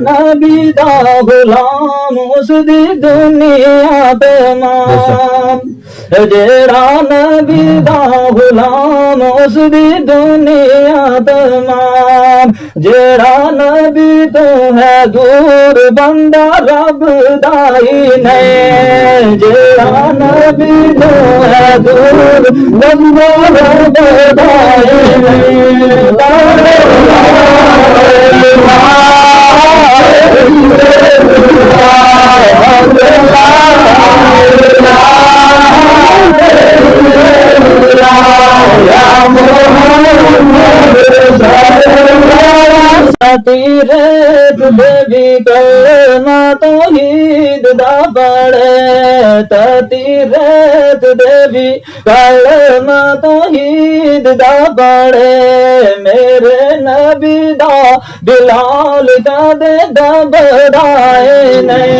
नबी दा गुलाम उसदी दुनिया तमाम जेड़ा नबी दा गुलाम उसदी दुनिया तमाम जेड़ा नबी तो है दूर बंदा रब दा ही नहीं जेड़ा नबी तो है दूर बंदा रब दा ही नहीं तीरथ देवी कलमा तौहीद दा पढ़े तीरथ देवी कलमा तौहीद दा पढ़े मेरे नबी दा बिलाल कदे घबराए नहीं